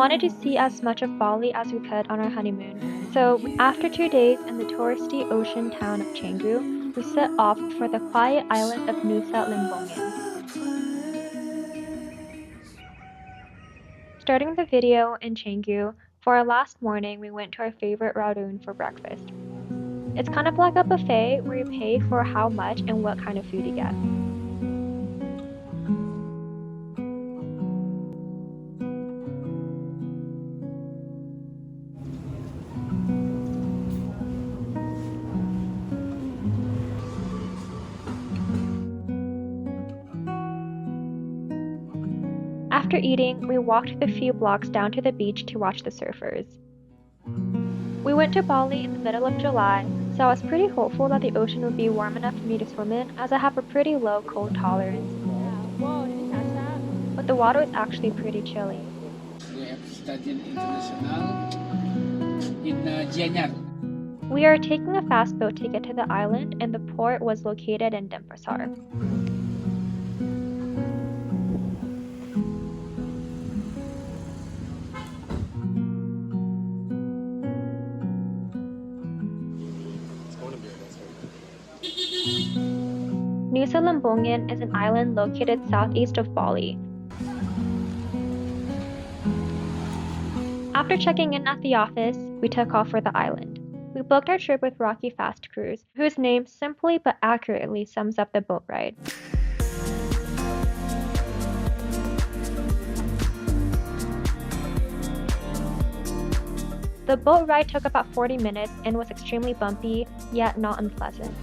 wanted to see as much of Bali as we could on our honeymoon, so after 2 days in the touristy ocean town of Canggu, we set off for the quiet island of Nusa Lembongan. Starting the video in Canggu, for our last morning we went to our favorite Raroon for breakfast. It's kind of like a buffet where you pay for how much and what kind of food you get. After eating, we walked the few blocks down to the beach to watch the surfers. We went to Bali in the middle of July, so I was pretty hopeful that the ocean would be warm enough for me to swim in, as I have a pretty low cold tolerance. But the water was actually pretty chilly. We have studied international in Jungut. We are taking a fast boat to get to the island, and the port was located in Denpasar. Nusa Lembongan is an island located southeast of Bali. After checking in at the office, we took off for the island. We booked our trip with Rocky Fast Cruise, whose name simply but accurately sums up the boat ride. The boat ride took about 40 minutes and was extremely bumpy, yet not unpleasant.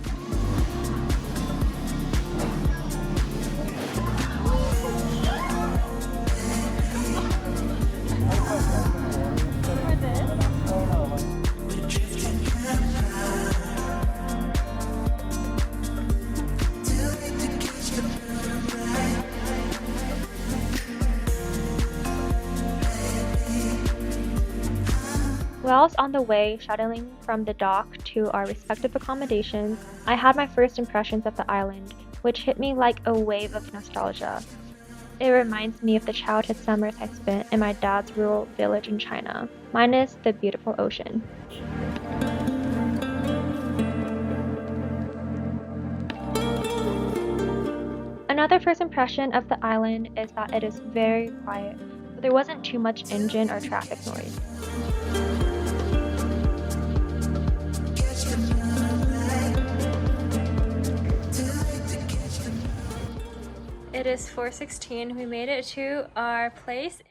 Whilst on the way, shuttling from the dock to our respective accommodations, I had my first impressions of the island, which hit me like a wave of nostalgia. It reminds me of the childhood summers I spent in my dad's rural village in China, minus the beautiful ocean. Another first impression of the island is that it is very quiet, but there wasn't too much engine or traffic noise. It is 4:16. We made it to our place.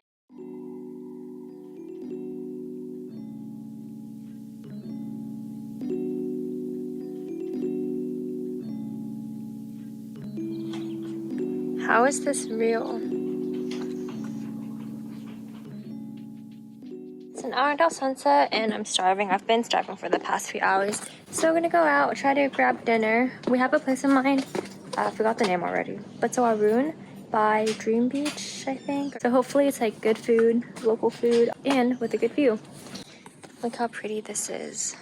How is this real? It's an hour until sunset and I'm starving. I've been starving for the past few hours. So we're gonna go out, try to grab dinner. We have a place in mind. I forgot the name already. Batu Arun by Dream Beach, I think. So hopefully it's like good food, local food, and with a good view. Look how pretty this is.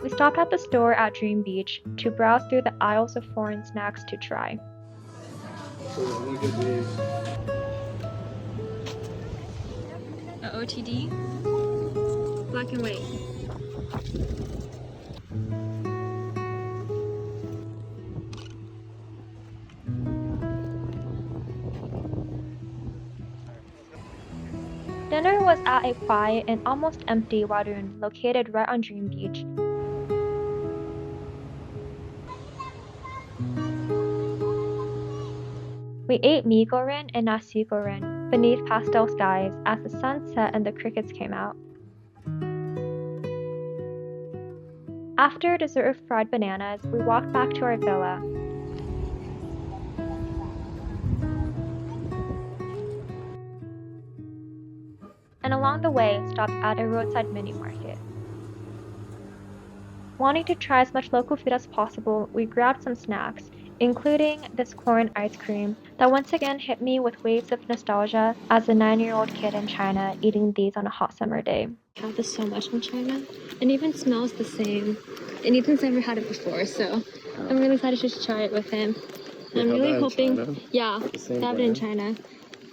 We stopped at the store at Dream Beach to browse through the aisles of foreign snacks to try. Look at this. A OTD? Black and white. Dinner was at a quiet and almost empty Raroon located right on Dream Beach. We ate mee goreng and nasi goreng beneath pastel skies as the sun set and the crickets came out. After dessert of fried bananas, we walked back to our villa. And along the way, stopped at a roadside mini market. Wanting to try as much local food as possible, we grabbed some snacks, including this corn ice cream that once again hit me with waves of nostalgia as a 9-year-old kid in China eating these on a hot summer day. I have this so much in China, and even smells the same. And Ethan's never had it before, so I'm really excited to try it with him. Wait, I'm really hoping, yeah, they have it in China.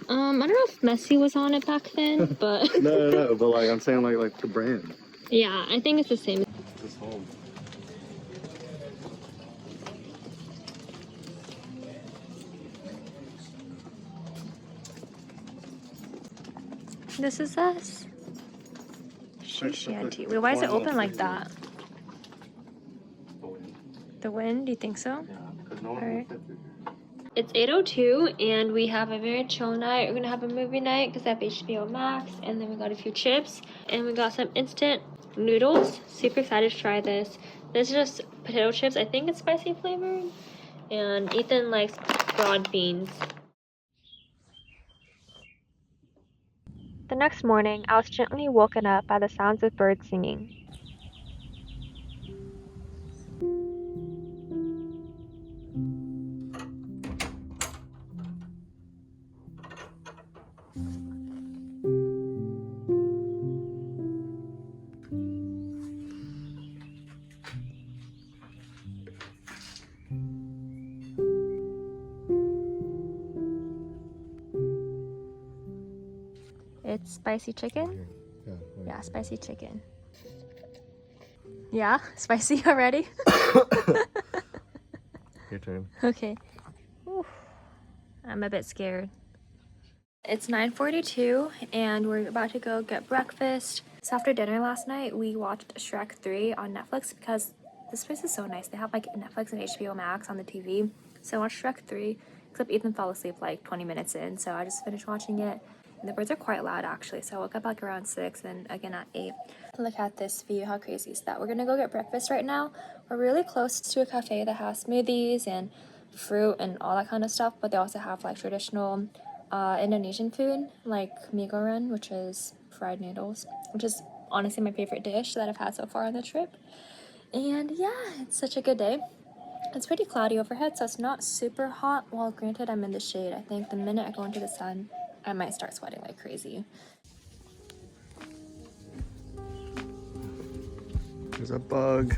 I don't know if Messi was on it back then, but no, but like I'm saying, like the brand. Yeah, I think it's the same. This home. This is us. Shoe shanty. Wait, why is it open like that? The wind? Do you think so? Yeah, because no one Alright. can fit through here. It's 8:02 and we have a very chill night. We're gonna have a movie night because I have HBO Max, and then we got a few chips and we got some instant noodles. Super excited to try this. This is just potato chips. I think it's spicy flavored. And Ethan likes broad beans. The next morning, I was gently woken up by the sounds of birds singing. It's spicy chicken? Yeah, spicy chicken. Yeah, spicy already? Your turn. Okay. Oof. I'm a bit scared. It's 9:42 and we're about to go get breakfast. So after dinner last night, we watched Shrek 3 on Netflix because this place is so nice. They have like Netflix and HBO Max on the TV. So I watched Shrek 3, except Ethan fell asleep like 20 minutes in, so I just finished watching it. And the birds are quite loud actually, so I woke up like around 6 and again at 8. Look at this view, how crazy is that? We're gonna go get breakfast right now. We're really close to a cafe that has smoothies and fruit and all that kind of stuff, but they also have like traditional Indonesian food like mie goreng, which is fried noodles, which is honestly my favorite dish that I've had so far on the trip. And yeah, it's such a good day. It's pretty cloudy overhead, so it's not super hot. Well, granted, I'm in the shade. I think the minute I go into the sun, I might start sweating like crazy. There's a bug.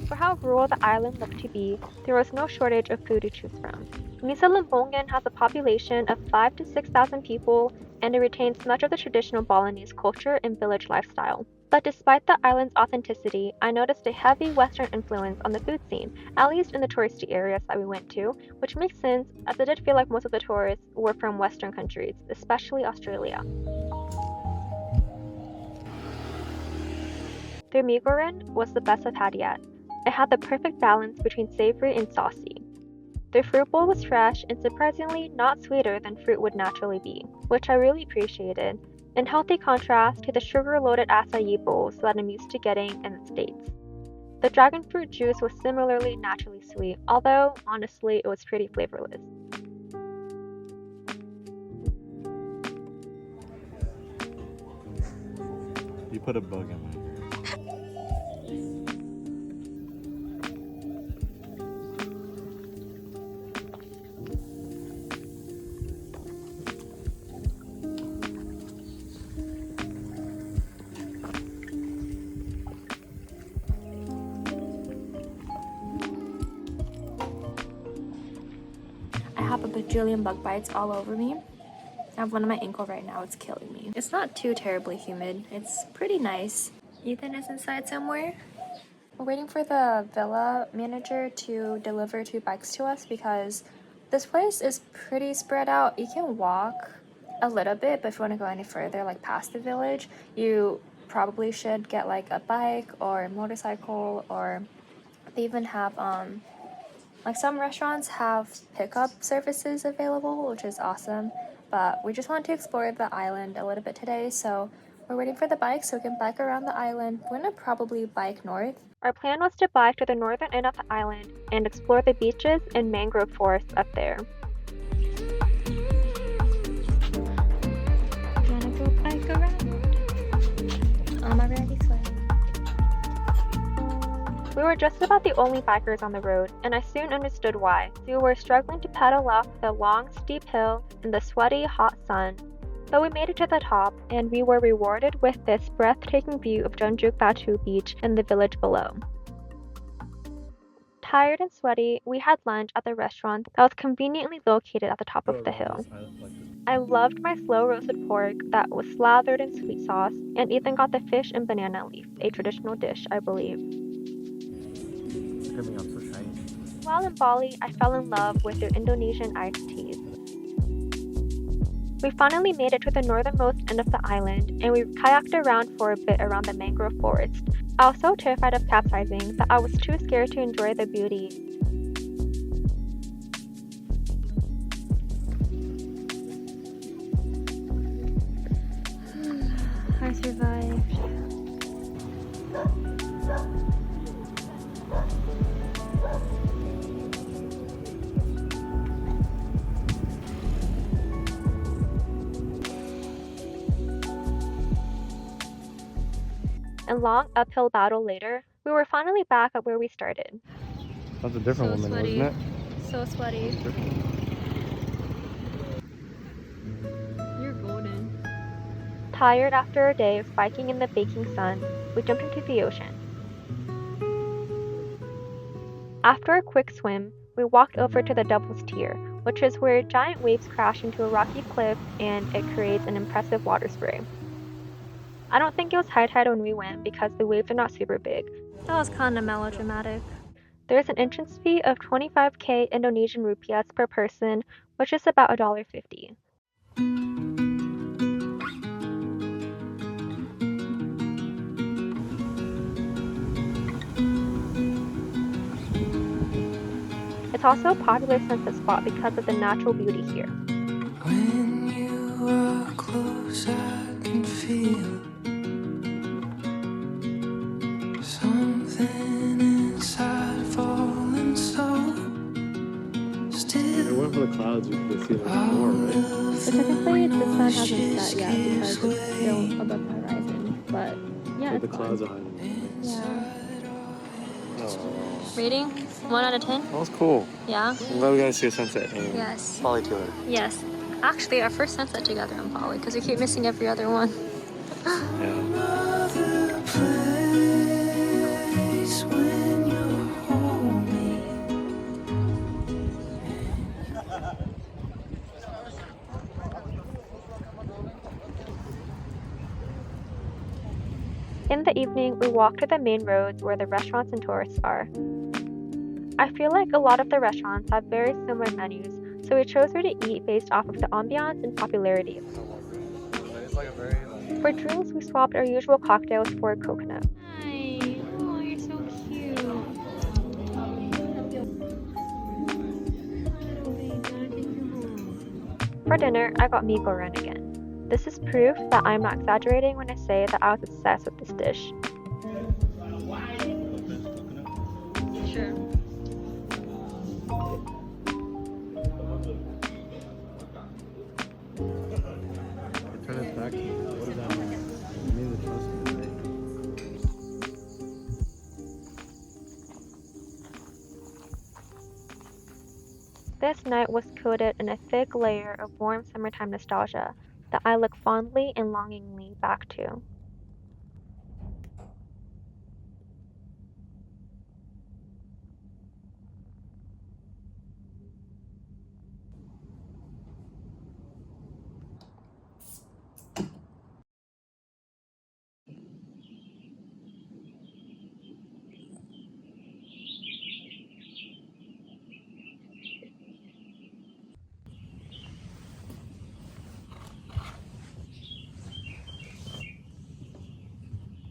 For how rural the island looked to be, there was no shortage of food to choose from. Nusa Lembongan has a population of 5,000 to 6,000 people, and it retains much of the traditional Balinese culture and village lifestyle. But despite the island's authenticity, I noticed a heavy Western influence on the food scene, at least in the touristy areas that we went to, which makes sense as it did feel like most of the tourists were from Western countries, especially Australia. Their mie goreng was the best I've had yet. It had the perfect balance between savory and saucy. Their fruit bowl was fresh and surprisingly not sweeter than fruit would naturally be, which I really appreciated, in healthy contrast to the sugar-loaded acai bowls that I'm used to getting in the States. The dragon fruit juice was similarly naturally sweet, although honestly it was pretty flavorless. You put a bug in my ear. I have a bajillion bug bites all over me. I have one on my ankle right now, it's killing me. It's not too terribly humid, it's pretty nice. Ethan is inside somewhere. We're waiting for the villa manager to deliver 2 bikes to us because this place is pretty spread out. You can walk a little bit, but if you want to go any further, like past the village, you probably should get like a bike or a motorcycle, or they even have like some restaurants have pickup services available, which is awesome. But we just want to explore the island a little bit today, so we're waiting for the bike so we can bike around the island. We're gonna probably bike north. Our plan was to bike to the northern end of the island and explore the beaches and mangrove forests up there. Wanna go bike? We were just about the only bikers on the road, and I soon understood why. We were struggling to pedal off the long, steep hill in the sweaty, hot sun. But we made it to the top, and we were rewarded with this breathtaking view of Jungut Batu beach and the village below. Tired and sweaty, we had lunch at the restaurant that was conveniently located at the top of the hill. I loved my slow roasted pork that was slathered in sweet sauce, and Ethan got the fish and banana leaf, a traditional dish, I believe. I'm so shiny. While in Bali, I fell in love with their Indonesian iced teas. We finally made it to the northernmost end of the island, and we kayaked around for a bit around the mangrove forest. I was so terrified of capsizing that I was too scared to enjoy the beauty. I survived. A long uphill battle later, we were finally back at where we started. That's a different woman, sweaty. wasn't it? So sweaty. You're golden. Tired after a day of biking in the baking sun, we jumped into the ocean. After a quick swim, we walked over to the Devil's Tier, which is where giant waves crash into a rocky cliff and it creates an impressive water spray. I don't think it was high tide when we went because the waves are not super big. That was kinda melodramatic. There's an entrance fee of 25k Indonesian rupiahs per person, which is about $1.50. It's also a popular sunset spot because of the natural beauty here. When you are close, I can feel something inside falling so still. If it weren't for the clouds, you could see like more, right? Technically, the sun hasn't set yet because it's still above the horizon. But yeah, But the it's clouds are fun. hiding. Yeah. Oh, Rating? 1 out of 10? that was cool. Yeah? I'm glad we got to see a sunset. Yes. Bali together. Yes. Actually, our first sunset together in Bali because we keep missing every other one. Yeah. Another place when you hold me. In the evening, we walked to the main roads where the restaurants and tourists are. I feel like a lot of the restaurants have very similar menus, so we chose where to eat based off of the ambiance and popularity. For drinks, we swapped our usual cocktails for a coconut. Hi. Oh, you're so cute. For dinner, I got mee goreng again. This is proof that I'm not exaggerating when I say that I was obsessed with this dish. Sure. Turn it back. What does that mean? It means it trusts me, right? This night was coated in a thick layer of warm summertime nostalgia that I look fondly and longingly back to.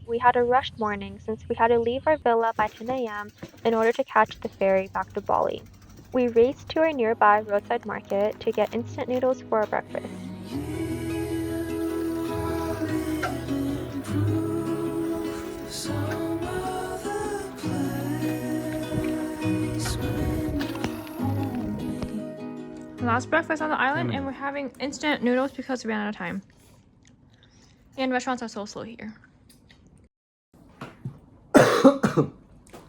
We had a rushed morning since we had to leave our villa by 10 a.m. in order to catch the ferry back to Bali. We raced to our nearby roadside market to get instant noodles for our breakfast. Last breakfast on the island, and we're having instant noodles because we ran out of time. And restaurants are so slow here.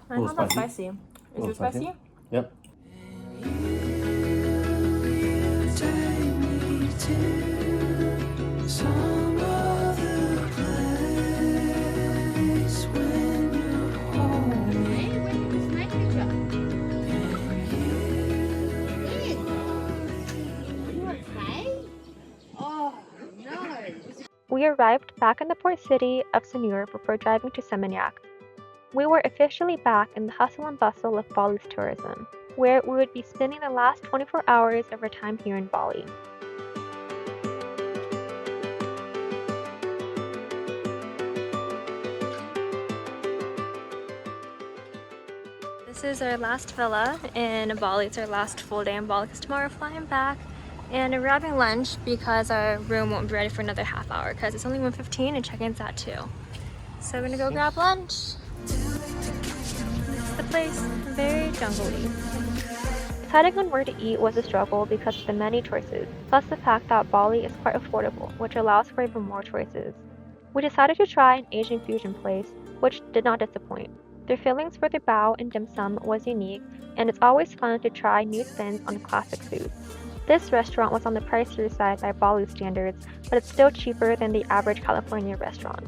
Mine's not that spicy. Is it spicy? Yep. Take me to some other place when you're home. We arrived back in the port city of Sanur before driving to Seminyak. We were officially back in the hustle and bustle of Bali's tourism, where we would be spending the last 24 hours of our time here in Bali. This is our last villa in Bali. It's our last full day in Bali because tomorrow we're flying back. And we're having lunch because our room won't be ready for another half hour because it's only 1:15 and check-in's at 2. So we're gonna go grab lunch. This is the place, very jungly. Deciding on where to eat was a struggle because of the many choices, plus the fact that Bali is quite affordable, which allows for even more choices. We decided to try an Asian fusion place, which did not disappoint. Their fillings for their bao and dim sum was unique, and it's always fun to try new spins on classic foods. This restaurant was on the pricier side by Bali standards, but it's still cheaper than the average California restaurant.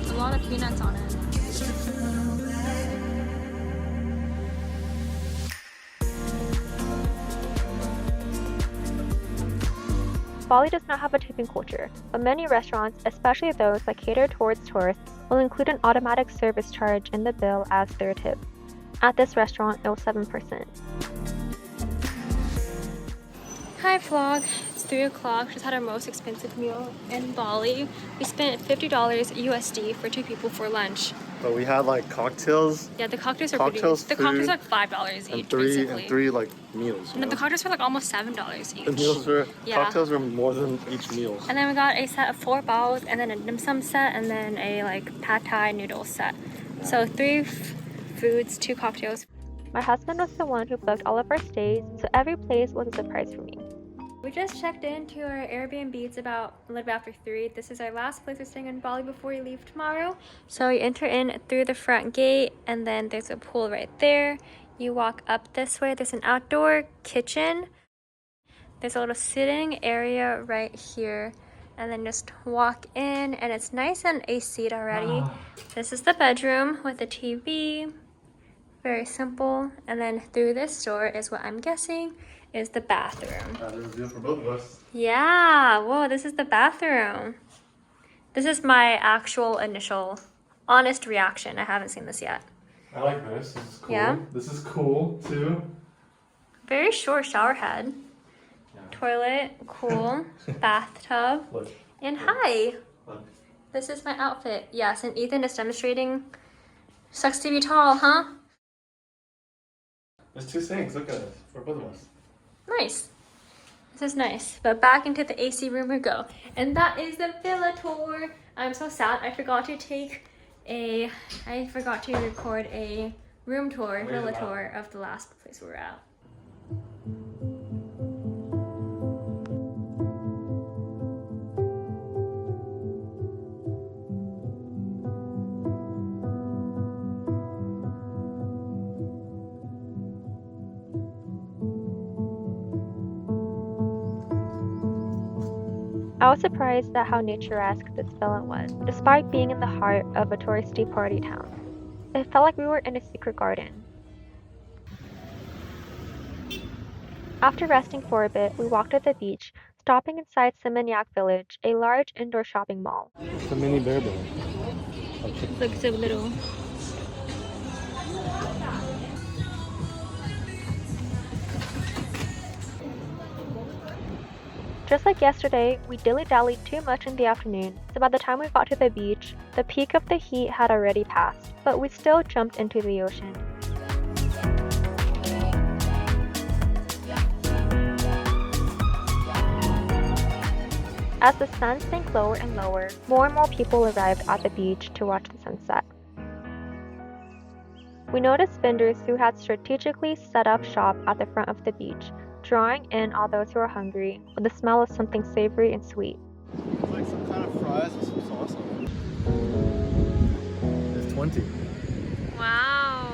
A lot of peanuts on it. Bali does not have a tipping culture, but many restaurants, especially those that cater towards tourists, will include an automatic service charge in the bill as their tip. At this restaurant, it was 7%. Hi vlog, it's 3 o'clock. Just had our most expensive meal in Bali. We spent $50 USD for 2 people for lunch. But we had like cocktails. Yeah, the cocktails are Cocktails, pretty. The cocktails food, are like $5 each, and basically. three like meals. No, the cocktails were like almost $7 each. The meals were Yeah. cocktails were more than each meal. And then we got a set of 4 baos, and then a dim sum set, and then a like pad thai noodle set. So 3 foods, 2 cocktails. My husband was the one who booked all of our stays, so every place was a surprise for me. We just checked into our Airbnb. It's about a little bit after 3. This is our last place we're staying in Bali before we leave tomorrow. So you enter in through the front gate, and then there's a pool right there. You walk up this way. There's an outdoor kitchen. There's a little sitting area right here. And then just walk in, and it's nice and AC'd already. This is the bedroom with a TV. Very simple. And then through this door is what I'm guessing is the bathroom. There's a deal for both of us. Yeah, whoa, this is the bathroom. This is my actual initial honest reaction. I haven't seen this yet. I like this. This is cool. Yeah? This is cool too. Very short shower head. Toilet, cool. Bathtub. Look. And hi, Look. this is my outfit. Yes, and Ethan is demonstrating sucks to be tall, huh? There's 2 sinks. Look at this for both of us. Nice. This is nice. But back into the AC room we go. And that is the villa tour. I'm so sad I forgot to record a room tour, villa tour of the last place we were at. I was surprised at how naturesque this villa was, despite being in the heart of a touristy party town. It felt like we were in a secret garden. After resting for a bit, we walked to the beach, stopping inside Seminyak village, a large indoor shopping mall. It's a mini bear bear. Looks so little. Just like yesterday, we dilly-dallied too much in the afternoon, so by the time we got to the beach, the peak of the heat had already passed, but we still jumped into the ocean. As the sun sank lower and lower, more and more people arrived at the beach to watch the sunset. We noticed vendors who had strategically set up shop at the front of the beach, drawing in all those who are hungry with the smell of something savory and sweet. It's like some kind of fries with some sauce on it. plenty. Wow.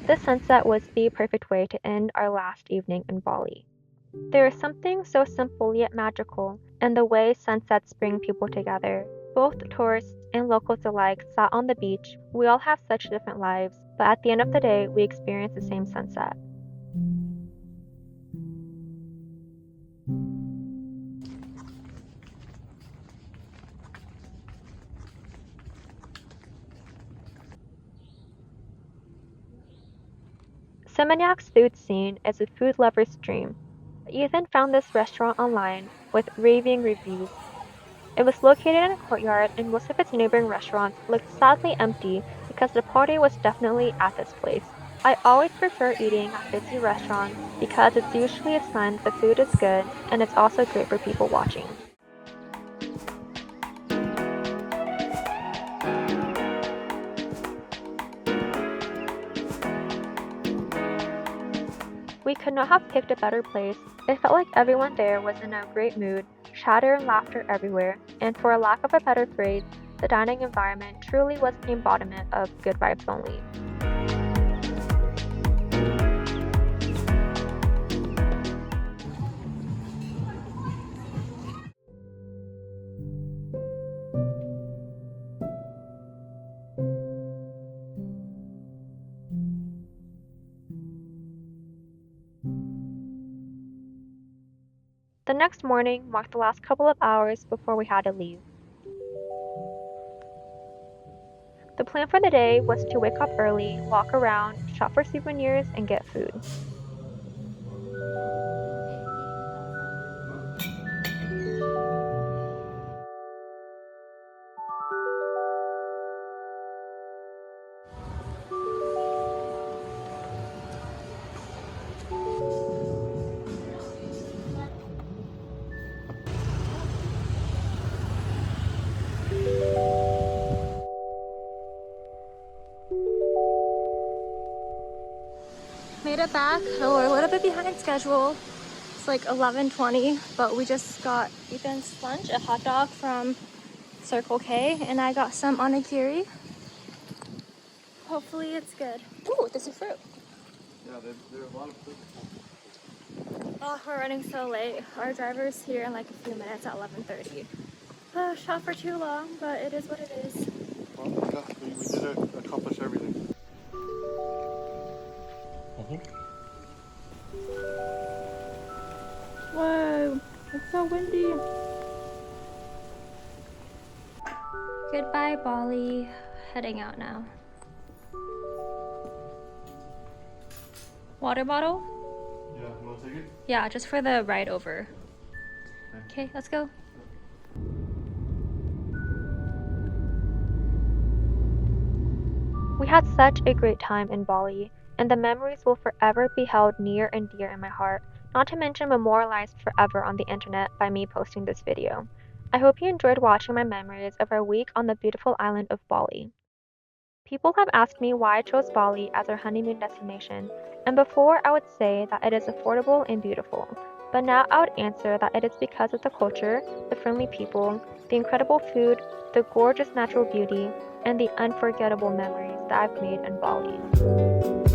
This sunset was the perfect way to end our last evening in Bali. There is something so simple yet magical in the way sunsets bring people together. Both tourists and locals alike sat on the beach. We all have such different lives, but at the end of the day, we experienced the same sunset. Seminyak's food scene is a food lover's dream. Ethan found this restaurant online with raving reviews. It was located in a courtyard, and most of its neighboring restaurants looked sadly empty because the party was definitely at this place. I always prefer eating at busy restaurants because it's usually a sign the food is good and it's also great for people watching. We could not have picked a better place. It felt like everyone there was in a great mood, chatter and laughter everywhere, and for a lack of a better phrase, the dining environment truly was the embodiment of good vibes only. The next morning marked the last couple of hours before we had to leave. The plan for the day was to wake up early, walk around, shop for souvenirs, and get food. Made it back. We're a little bit behind schedule. It's like 11:20, but we just got Ethan's lunch, a hot dog from Circle K, and I got some onigiri. Hopefully it's good. Ooh, there's a fruit. Yeah, there are a lot of food. Oh, we're running so late. Our driver's here in like a few minutes at 11:30. Shot for too long, but it is what it is. Well, we did accomplish everything. Whoa, it's so windy. Goodbye, Bali. Heading out now. Water bottle? Yeah, you want to take it? Yeah, just for the ride over. Okay, let's go. We had such a great time in Bali, and the memories will forever be held near and dear in my heart, not to mention memorialized forever on the internet by me posting this video. I hope you enjoyed watching my memories of our week on the beautiful island of Bali. People have asked me why I chose Bali as our honeymoon destination, and before I would say that it is affordable and beautiful, but now I would answer that it is because of the culture, the friendly people, the incredible food, the gorgeous natural beauty, and the unforgettable memories that I've made in Bali.